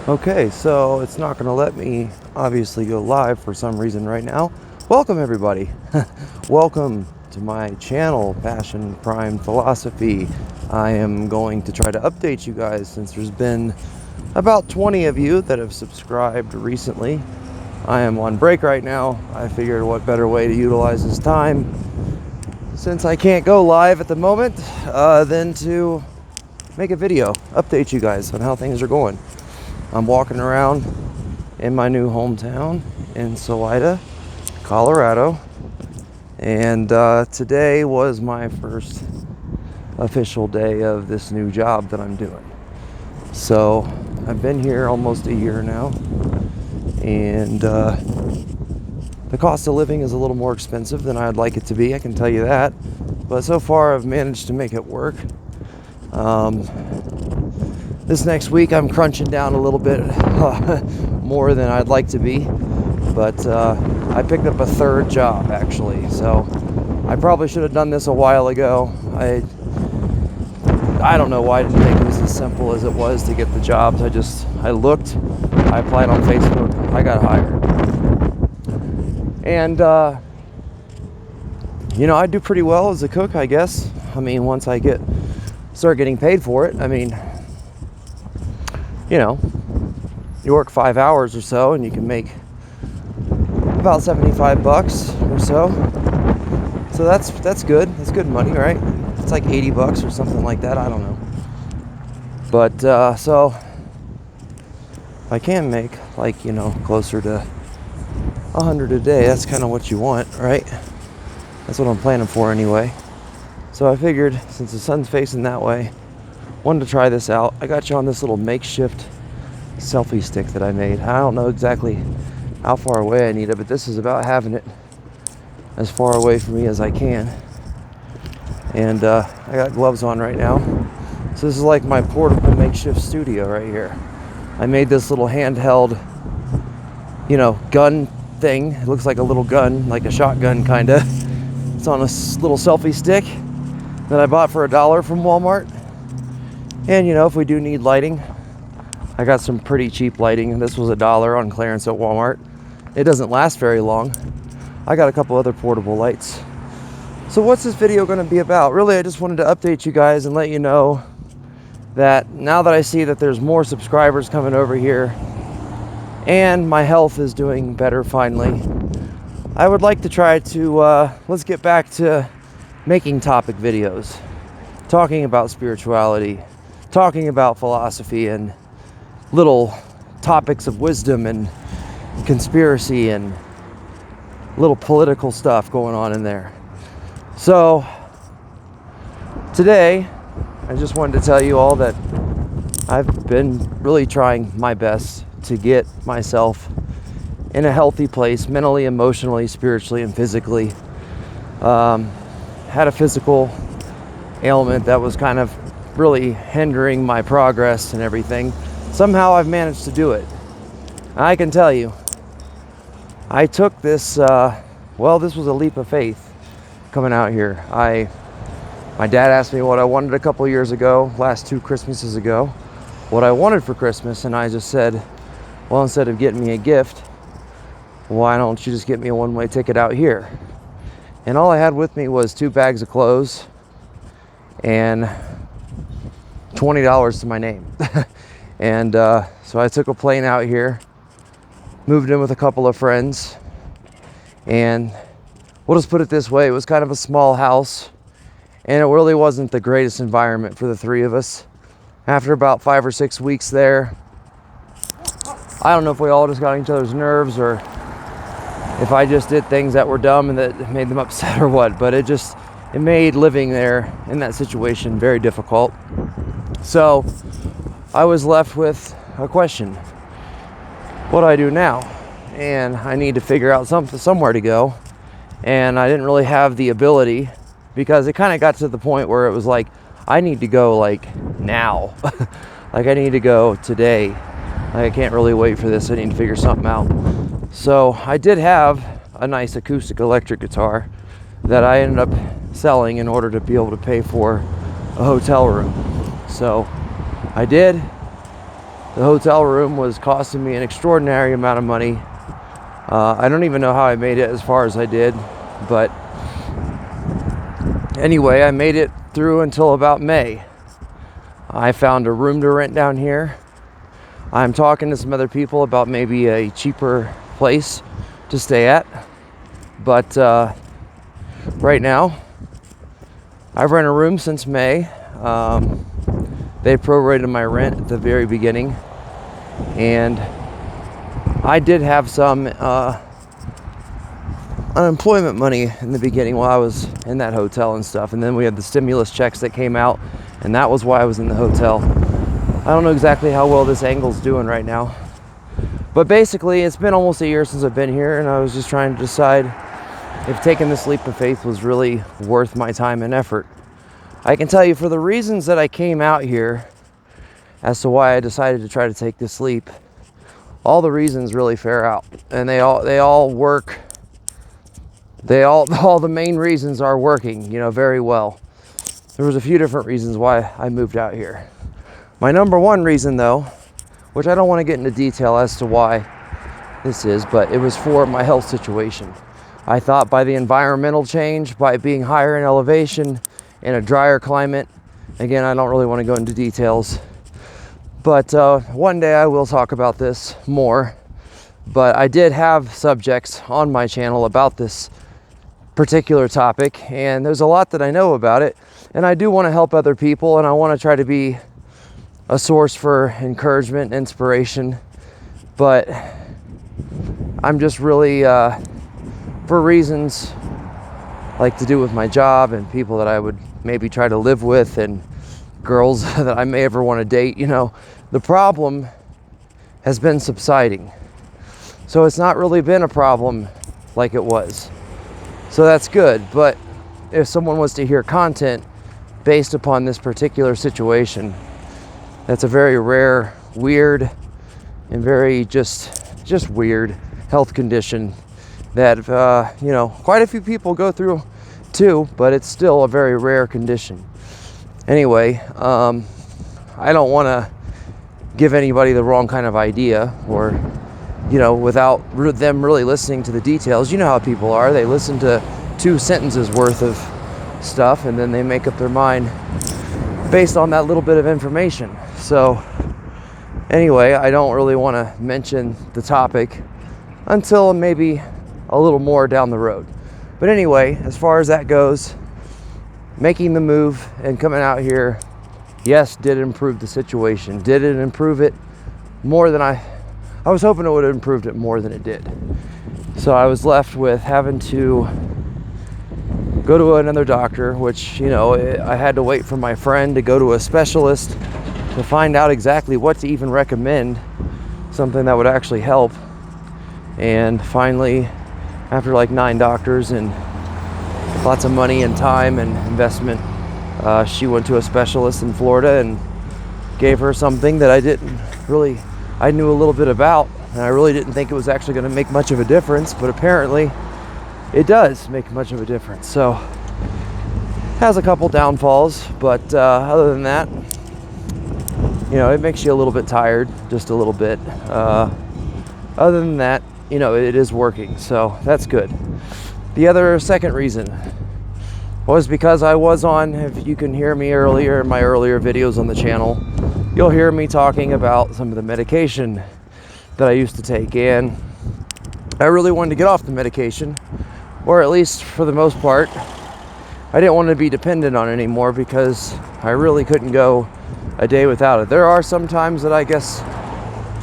Okay, so it's not going to let me obviously go live for some reason right now. Welcome, everybody. Welcome to my channel, Passion Prime Philosophy. I am going to try to update you guys since there's been about 20 of you that have subscribed recently. I am on break right now. I figured what better way to utilize this time since I can't go live at the moment than to make a video, update you guys on how things are going. I'm walking around in my new hometown in Salida, Colorado, and today was my first official day of this new job that I'm doing. So I've been here almost a year now, and the cost of living is a little more expensive than I'd like it to be, I can tell you that, but so far I've managed to make it work. This next week I'm crunching down a little bit more than I'd like to be, but I picked up a third job actually, so I probably should have done this a while ago. I don't know why I didn't think it was as simple as it was to get the jobs. I looked, I applied on Facebook, I got hired. And I do pretty well as a cook, I guess. I mean, once I start getting paid for it. I mean, you work 5 hours or so and you can make about $75 or so. So that's good. That's good money, right? It's like $80 or something like that. I don't know. But so I can make closer to 100 a day. That's kind of what you want, right? That's what I'm planning for anyway. So I figured since the sun's facing that way, wanted to try this out. I got you on this little makeshift selfie stick that I made. I don't know exactly how far away I need it, but this is about having it as far away from me as I can. And I got gloves on right now. So this is like my portable makeshift studio right here. I made this little handheld, gun thing. It looks like a little gun, like a shotgun kind of. It's on a little selfie stick that I bought for $1 from Walmart. And if we do need lighting, I got some pretty cheap lighting. This was $1 on clearance at Walmart. It doesn't last very long. I got a couple other portable lights. So what's this video going to be about? Really, I just wanted to update you guys and let you know that now that I see that there's more subscribers coming over here and my health is doing better finally, I would like to try to, let's get back to making topic videos, talking about spirituality, talking about philosophy and little topics of wisdom and conspiracy and little political stuff going on in there. So today I just wanted to tell you all that I've been really trying my best to get myself in a healthy place, mentally, emotionally, spiritually, and physically. Had a physical ailment that was kind of really hindering my progress and everything. Somehow I've managed to do it. I can tell you, I took this, this was a leap of faith coming out here. My dad asked me what I wanted a couple years ago, last 2 Christmases ago, what I wanted for Christmas, and I just said, well, instead of getting me a gift, why don't you just get me a one-way ticket out here? And all I had with me was 2 bags of clothes and $20 to my name. And so I took a plane out here, moved in with a couple of friends, and we'll just put it this way, it was kind of a small house, and it really wasn't the greatest environment for the 3 of us. After about 5 or 6 weeks there, I don't know if we all just got on each other's nerves or if I just did things that were dumb and that made them upset or what, but it made living there in that situation very difficult. So I was left with a question. What do I do now? And I need to figure out somewhere to go. And I didn't really have the ability because it kind of got to the point where it was like, I need to go like now. Like I need to go today. Like I can't really wait for this. I need to figure something out. So I did have a nice acoustic electric guitar that I ended up selling in order to be able to pay for a hotel room. So I did, The hotel room was costing me an extraordinary amount of money. I don't even know how I made it as far as I did, but anyway, I made it through until about May. I found a room to rent down here. I'm talking to some other people about maybe a cheaper place to stay at, but right now I've rented a room since May. They prorated my rent at the very beginning, and I did have some unemployment money in the beginning while I was in that hotel and stuff, and then we had the stimulus checks that came out, and that was why I was in the hotel. I don't know exactly how well this angle's doing right now, but basically it's been almost a year since I've been here, and I was just trying to decide if taking this leap of faith was really worth my time and effort. I can tell you, for the reasons that I came out here as to why I decided to try to take this leap, all the reasons really fare out, and they all work. All the main reasons are working, very well. There was a few different reasons why I moved out here. My number one reason, though, which I don't want to get into detail as to why this is, but it was for my health situation. I thought by the environmental change, by being higher in elevation, in a drier climate, again, I don't really want to go into details, but one day I will talk about this more. But I did have subjects on my channel about this particular topic, and there's a lot that I know about it, and I do want to help other people, and I want to try to be a source for encouragement, inspiration, but I'm just really, for reasons like to do with my job and people that I would maybe try to live with and girls that I may ever want to date, the problem has been subsiding. So it's not really been a problem like it was. So that's good. But if someone was to hear content based upon this particular situation, that's a very rare, weird, and very just weird health condition that, quite a few people go through too, but it's still a very rare condition. Anyway, I don't want to give anybody the wrong kind of idea, or, without them really listening to the details. You know how people are. They listen to 2 sentences worth of stuff, and then they make up their mind based on that little bit of information. So anyway, I don't really want to mention the topic until maybe a little more down the road. But anyway, as far as that goes, making the move and coming out here, yes, did it improve the situation? Did it improve it more than I was hoping it would have improved it more than it did. So I was left with having to go to another doctor, which, I had to wait for my friend to go to a specialist to find out exactly what to even recommend, something that would actually help. And finally, after like 9 doctors and lots of money and time and investment, she went to a specialist in Florida and gave her something that I knew a little bit about, and I really didn't think it was actually going to make much of a difference, but apparently it does make much of a difference. So it has a couple downfalls, but other than that, it makes you a little bit tired, just a little bit. Other than that, it is working, so that's good. The other second reason was because I was on, if you can hear me earlier in my earlier videos on the channel, you'll hear me talking about some of the medication that I used to take, and I really wanted to get off the medication, or at least for the most part. I didn't want to be dependent on it anymore, because I really couldn't go a day without it. There are some times that I guess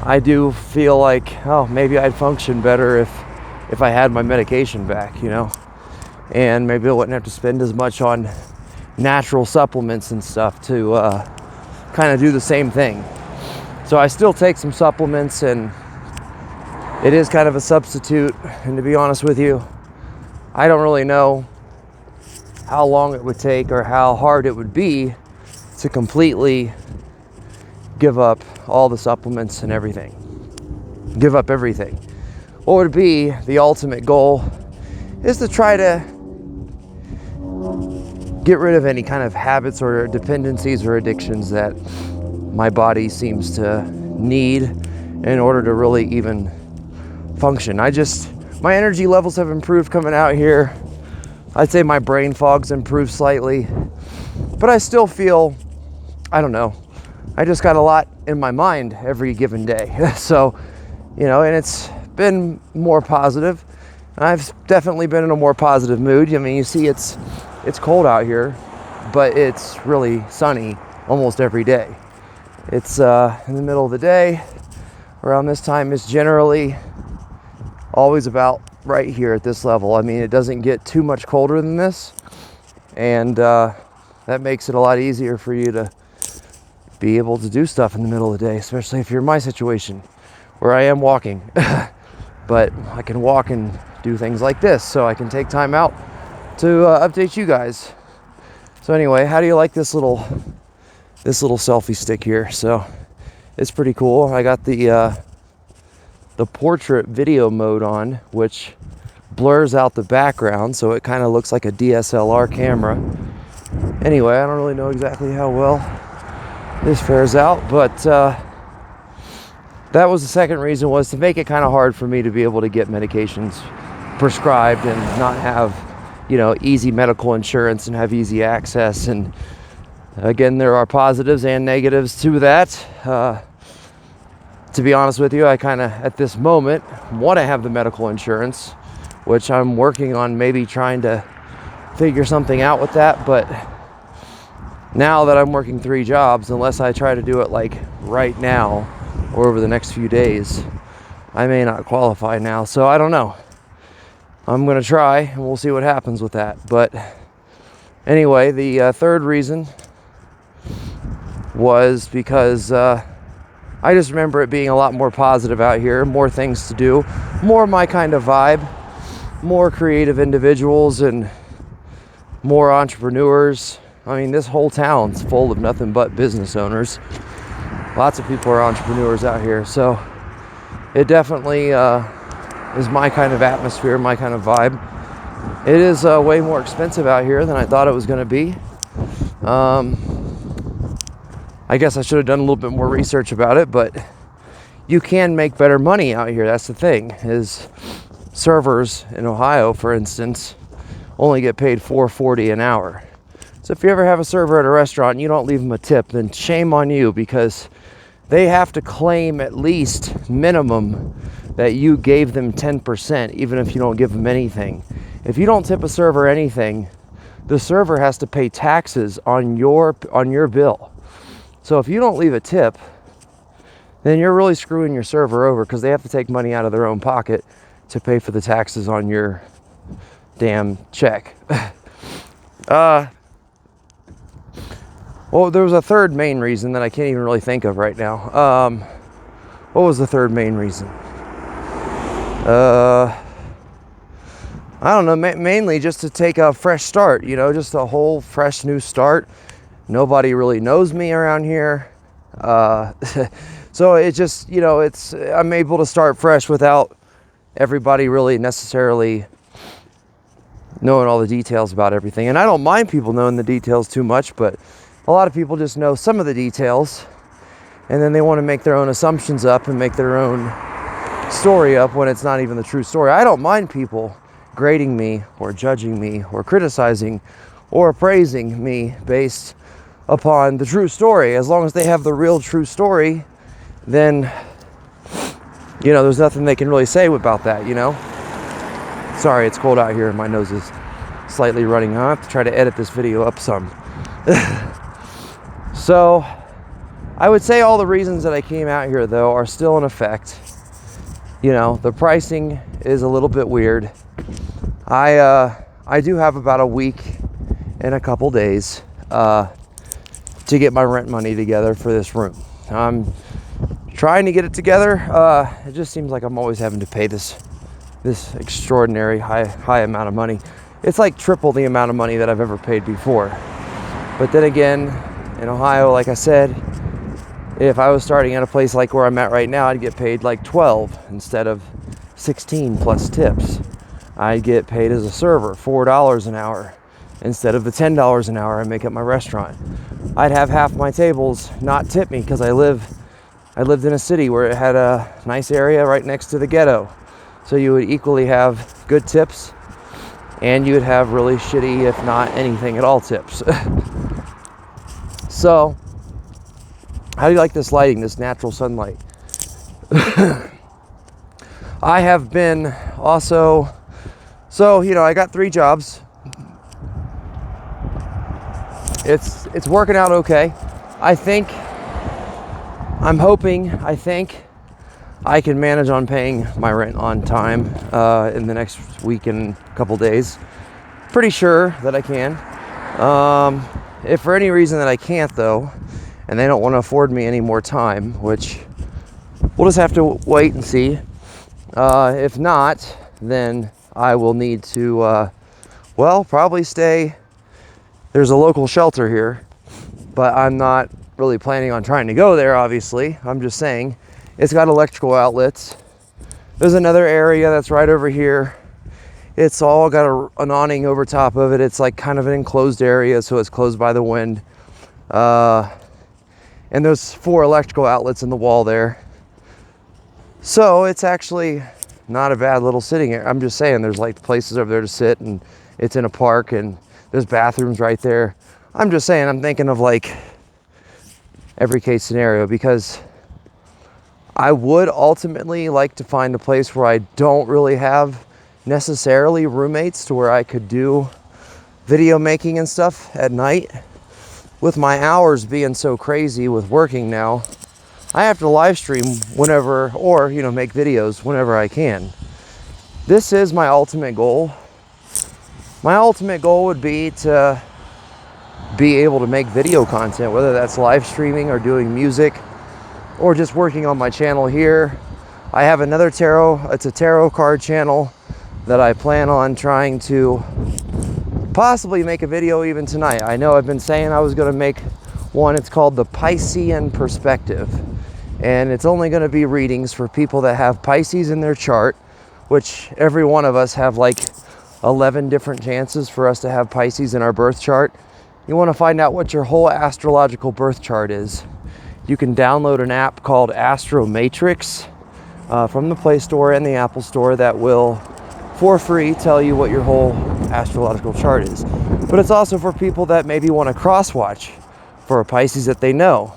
I do feel like, maybe I'd function better if I had my medication back, and maybe I wouldn't have to spend as much on natural supplements and stuff to kind of do the same thing. So I still take some supplements, and it is kind of a substitute. And to be honest with you, I don't really know how long it would take or how hard it would be to completely give up all the supplements and everything. Give up everything. What would be the ultimate goal is to try to get rid of any kind of habits or dependencies or addictions that my body seems to need in order to really even function. My energy levels have improved coming out here. I'd say my brain fog's improved slightly, but I still feel, I don't know, I just got a lot in my mind every given day. So, and it's been more positive. I've definitely been in a more positive mood. I mean, you see it's cold out here, but it's really sunny almost every day. It's in the middle of the day. Around this time is generally always about right here at this level. I mean, it doesn't get too much colder than this, and that makes it a lot easier for you to be able to do stuff in the middle of the day, especially if you're in my situation where I am walking. But I can walk and do things like this, so I can take time out to update you guys. So anyway, how do you like this little selfie stick here? So it's pretty cool. I got the portrait video mode on, which blurs out the background, so it kind of looks like a DSLR camera. Anyway, I don't really know exactly how well this fares out, but that was the second reason, was to make it kind of hard for me to be able to get medications prescribed and not have, easy medical insurance and have easy access. And again, there are positives and negatives to that. To be honest with you, I kind of, at this moment, want to have the medical insurance, which I'm working on maybe trying to figure something out with that. But now that I'm working 3 jobs, unless I try to do it like right now or over the next few days, I may not qualify now. So I don't know. I'm going to try and we'll see what happens with that. But anyway, the third reason was because I just remember it being a lot more positive out here, more things to do, more my kind of vibe, more creative individuals and more entrepreneurs. I mean, this whole town's full of nothing but business owners. Lots of people are entrepreneurs out here, so it definitely is my kind of atmosphere, my kind of vibe. It is way more expensive out here than I thought it was going to be. I guess I should have done a little bit more research about it, but you can make better money out here. That's the thing, is servers in Ohio, for instance, only get paid $4.40 an hour. So if you ever have a server at a restaurant and you don't leave them a tip, then shame on you, because they have to claim at least minimum that you gave them 10%, even if you don't give them anything. If you don't tip a server anything, the server has to pay taxes on your bill. So if you don't leave a tip, then you're really screwing your server over, because they have to take money out of their own pocket to pay for the taxes on your damn check. Well, there was a third main reason that I can't even really think of right now. What was the third main reason? I don't know, mainly just to take a fresh start, just a whole fresh new start. Nobody really knows me around here. So it just, I'm able to start fresh without everybody really necessarily knowing all the details about everything. And I don't mind people knowing the details too much, but a lot of people just know some of the details, and then they want to make their own assumptions up and make their own story up when it's not even the true story. I don't mind people grading me or judging me or criticizing or praising me based upon the true story. As long as they have the real true story, then there's nothing they can really say about that. Sorry, it's cold out here and my nose is slightly running. I have to try to edit this video up some. So I would say all the reasons that I came out here, though, are still in effect. The pricing is a little bit weird. I do have about a week and a couple days to get my rent money together for this room. I'm trying to get it together. It just seems like I'm always having to pay this extraordinary high amount of money. It's like triple the amount of money that I've ever paid before. But then again, in Ohio, like I said, if I was starting at a place like where I'm at right now, I'd get paid like 12 instead of 16 plus tips. I'd get paid as a server $4 an hour instead of the $10 an hour I make at my restaurant. I'd have half my tables not tip me because I live I lived in a city where it had a nice area right next to the ghetto. So you would equally have good tips, and you would have really shitty, if not anything at all, tips. So, how do you like this lighting, this natural sunlight? I have been also, so, I got 3 jobs. It's working out okay. I think I can manage on paying my rent on time in the next week and couple days. Pretty sure that I can. If for any reason that I can't, though, and they don't want to afford me any more time, which we'll just have to wait and see. If not, then I will need to, probably stay. There's a local shelter here, but I'm not really planning on trying to go there, obviously. I'm just saying it's got electrical outlets. There's another area that's right over here. It's all got an awning over top of it. It's like kind of an enclosed area, so it's closed by the wind. And there's 4 electrical outlets in the wall there. So it's actually not a bad little sitting area. I'm just saying there's like places over there to sit, and it's in a park, and there's bathrooms right there. I'm just saying, I'm thinking of like every case scenario, because I would ultimately like to find a place where I don't really have necessarily roommates, to where I could do video making and stuff at night. With my hours being so crazy with working now, I have to live stream whenever, or make videos whenever I can. This is my ultimate goal. My ultimate goal would be to be able to make video content, whether that's live streaming or doing music or just working on my channel here. I have another it's a tarot card channel that I plan on trying to possibly make a video even tonight. I know I've been saying I was going to make one. It's called the Piscean Perspective, and it's only going to be readings for people that have Pisces in their chart, which every one of us have like 11 different chances for us to have Pisces in our birth chart. You want to find out what your whole astrological birth chart is. You can download an app called Astro Matrix from the Play Store and the Apple Store that will, for free, tell you what your whole astrological chart is. But it's also for people that maybe want to cross-watch for a Pisces that they know.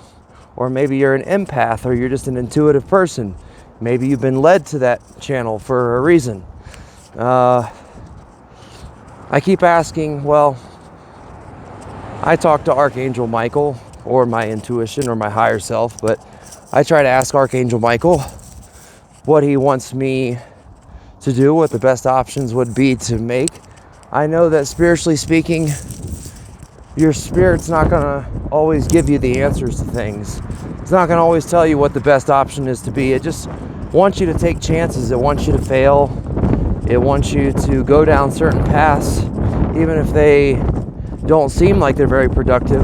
Or maybe you're an empath, or you're just an intuitive person. Maybe you've been led to that channel for a reason. I keep asking, I talk to Archangel Michael, or my intuition, or my higher self, but I try to ask Archangel Michael what he wants me to do, what the best options would be to make. I know that spiritually speaking, your spirit's not going to always give you the answers to things. It's not going to always tell you what the best option is to be. It just wants you to take chances. It wants you to fail. It wants you to go down certain paths, even if they don't seem like they're very productive.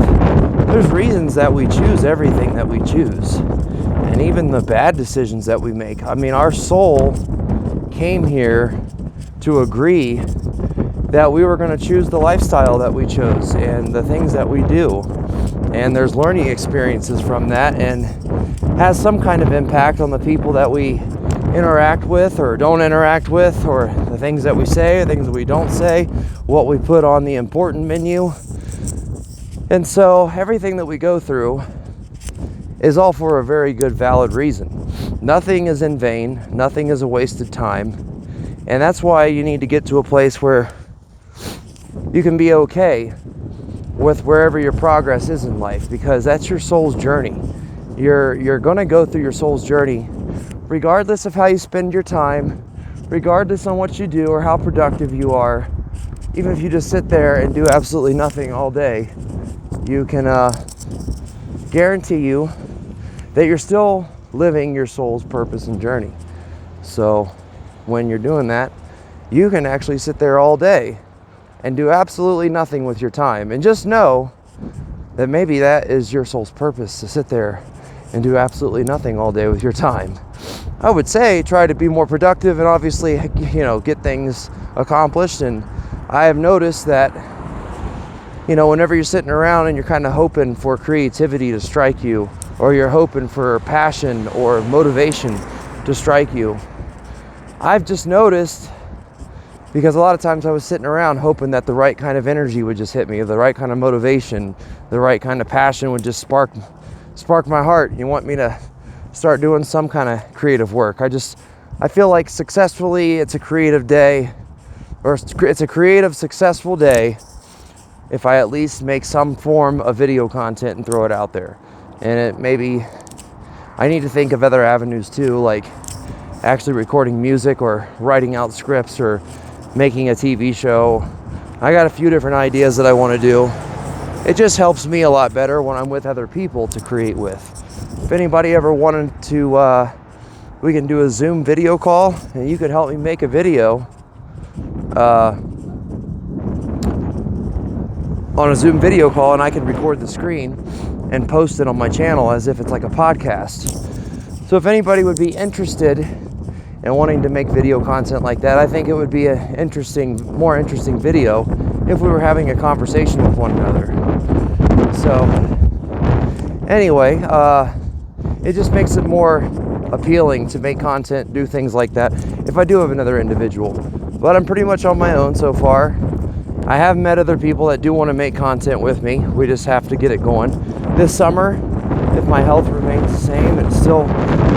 There's reasons that we choose everything that we choose, and even the bad decisions that we make. I mean, our soul came here to agree that we were going to choose the lifestyle that we chose and the things that we do. And there's learning experiences from that, and has some kind of impact on the people that we interact with or don't interact with, or the things that we say, the things that we don't say, what we put on the important menu. And so everything that we go through is all for a very good, valid reason. Nothing is in vain. Nothing is a wasted time. And that's why you need to get to a place where you can be okay with wherever your progress is in life, because that's your soul's journey. You're going to go through your soul's journey regardless of how you spend your time, regardless on what you do or how productive you are. Even if you just sit there and do absolutely nothing all day, you can guarantee you that you're still living your soul's purpose and journey. So when you're doing that, you can actually sit there all day and do absolutely nothing with your time, and just know that maybe that is your soul's purpose, to sit there and do absolutely nothing all day with your time. I would say try to be more productive and obviously, get things accomplished. And I have noticed that, whenever you're sitting around and you're kind of hoping for creativity to strike you, or you're hoping for passion or motivation to strike you. I've just noticed, because a lot of times I was sitting around hoping that the right kind of energy would just hit me, the right kind of motivation, the right kind of passion would just spark my heart. You want me to start doing some kind of creative work. I feel like successfully it's a creative day, or it's a creative, successful day if I at least make some form of video content and throw it out there. And it maybe, I need to think of other avenues too, like actually recording music or writing out scripts or making a TV show. I got a few different ideas that I want to do. It just helps me a lot better when I'm with other people to create with. If anybody ever wanted to, we can do a Zoom video call and you could help me make a video on a Zoom video call, and I can record the screen and post it on my channel as if it's like a podcast. So if anybody would be interested in wanting to make video content like that, I think it would be a more interesting video if we were having a conversation with one another. So anyway, it just makes it more appealing to make content, do things like that if I do have another individual. But I'm pretty much on my own so far. I have met other people that do want to make content with me. We just have to get it going. This summer, if my health remains the same and still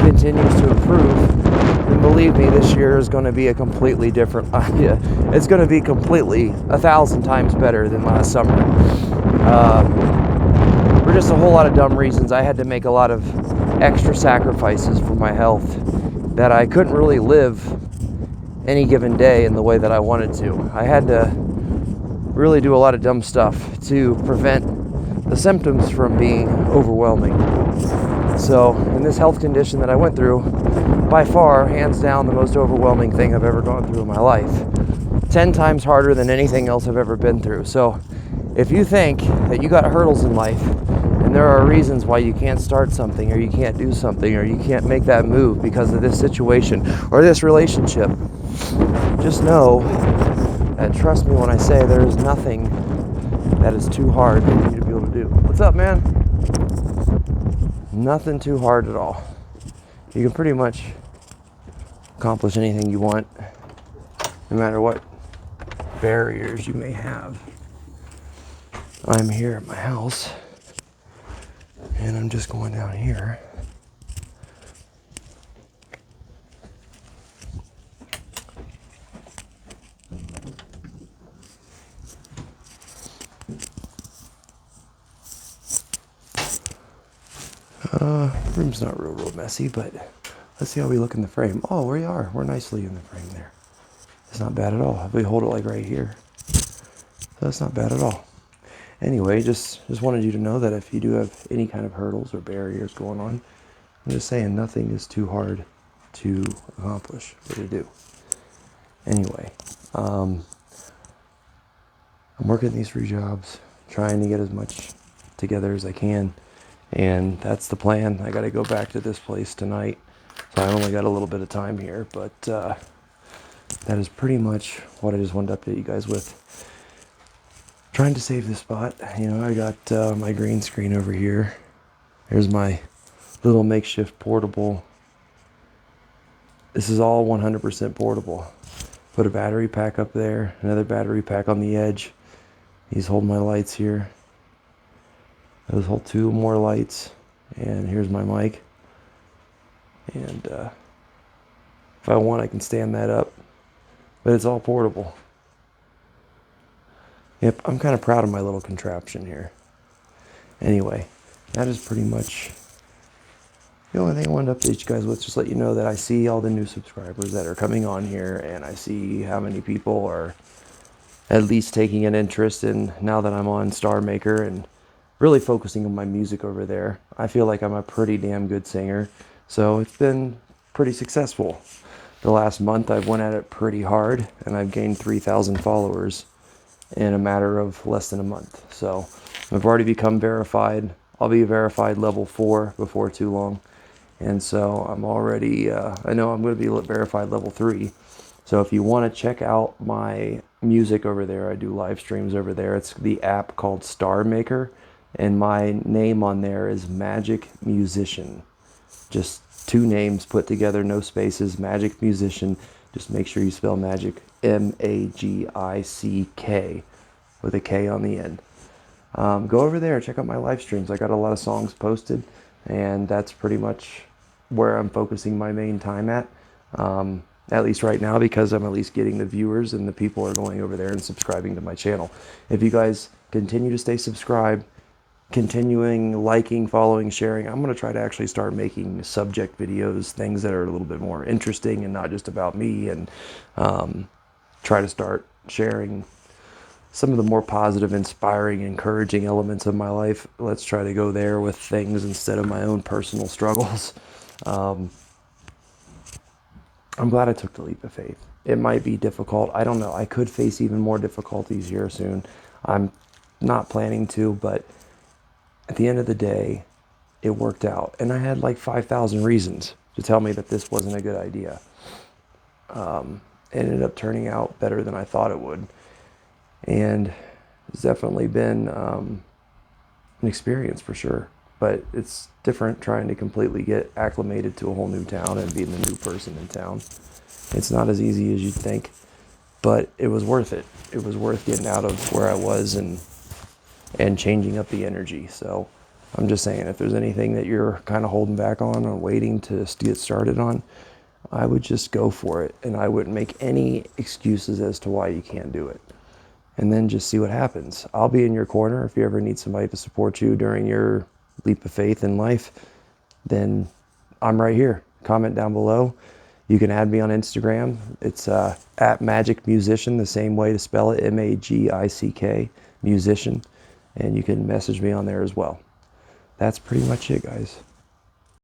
continues to improve, then believe me, this year is going to be a completely different idea. It's going to be completely 1,000 times better than last summer. For just a whole lot of dumb reasons, I had to make a lot of extra sacrifices for my health that I couldn't really live any given day in the way that I wanted to. I had to really do a lot of dumb stuff to prevent the symptoms from being overwhelming. So in this health condition that I went through, by far, hands down, the most overwhelming thing I've ever gone through in my life. 10 times harder than anything else I've ever been through. So if you think that you got hurdles in life and there are reasons why you can't start something or you can't do something or you can't make that move because of this situation or this relationship, just know, and trust me when I say there is nothing that is too hard for you to be able to do. What's up, man? Nothing too hard at all. You can pretty much accomplish anything you want, no matter what barriers you may have. I'm here at my house, and I'm just going down here. Room's not real messy, but let's see how we look in the frame. Oh, we are. We're nicely in the frame there. It's not bad at all. If we hold it like right here, so that's not bad at all. Anyway, just wanted you to know that if you do have any kind of hurdles or barriers going on, I'm just saying nothing is too hard to accomplish or to do. Anyway, I'm working these 3 jobs, trying to get as much together as I can. And that's the plan. I got to go back to this place tonight. So I only got a little bit of time here, but that is pretty much what I just wanted to update you guys with. Trying to save this spot. You know, I got my green screen over here. Here's my little makeshift portable. This is all 100% portable. Put a battery pack up there, another battery pack on the edge. These hold my lights here. Those hold 2 more lights, and here's my mic. And if I want, I can stand that up, but it's all portable. Yep, I'm kind of proud of my little contraption here. Anyway, that is pretty much the only thing I wanted to update you guys with. Just let you know that I see all the new subscribers that are coming on here, and I see how many people are at least taking an interest in, now that I'm on Star Maker and really focusing on my music over there. I feel like I'm a pretty damn good singer, so it's been pretty successful. The last month I've went at it pretty hard, and I've gained 3,000 followers in a matter of less than a month. So I've already become verified. I'll be verified level 4 before too long, and so I'm already, I know I'm going to be verified level 3. So if you want to check out my music over there, I do live streams over there. It's the app called Star Maker. And my name on there is Magic Musician. Just two names put together, no spaces, Magic Musician. Just make sure you spell magic Magick with a K on the end. Go over there, check out my live streams. I got a lot of songs posted, and that's pretty much where I'm focusing my main time at least right now, because I'm at least getting the viewers and the people are going over there and subscribing to my channel. If you guys continue to stay subscribed, continuing liking, following, sharing, I'm going to try to actually start making subject videos, things that are a little bit more interesting and not just about me, and try to start sharing some of the more positive, inspiring, encouraging elements of my life. Let's try to go there with things instead of my own personal struggles. I'm glad I took the leap of faith. It might be difficult. I don't know. I could face even more difficulties here soon. I'm not planning to, but at the end of the day, it worked out. And I had like 5,000 reasons to tell me that this wasn't a good idea. It ended up turning out better than I thought it would. And it's definitely been an experience for sure. But it's different trying to completely get acclimated to a whole new town and being the new person in town. It's not as easy as you'd think, but it was worth it. It was worth getting out of where I was and changing up the energy. So I'm just saying, if there's anything that you're kind of holding back on or waiting to get started on, I would just go for it. And I wouldn't make any excuses as to why you can't do it. And then just see what happens. I'll be in your corner. If you ever need somebody to support you during your leap of faith in life, then I'm right here. Comment down below. You can add me on Instagram. It's at Magic Musician, the same way to spell it, Magick, musician. And you can message me on there as well. That's pretty much it, guys.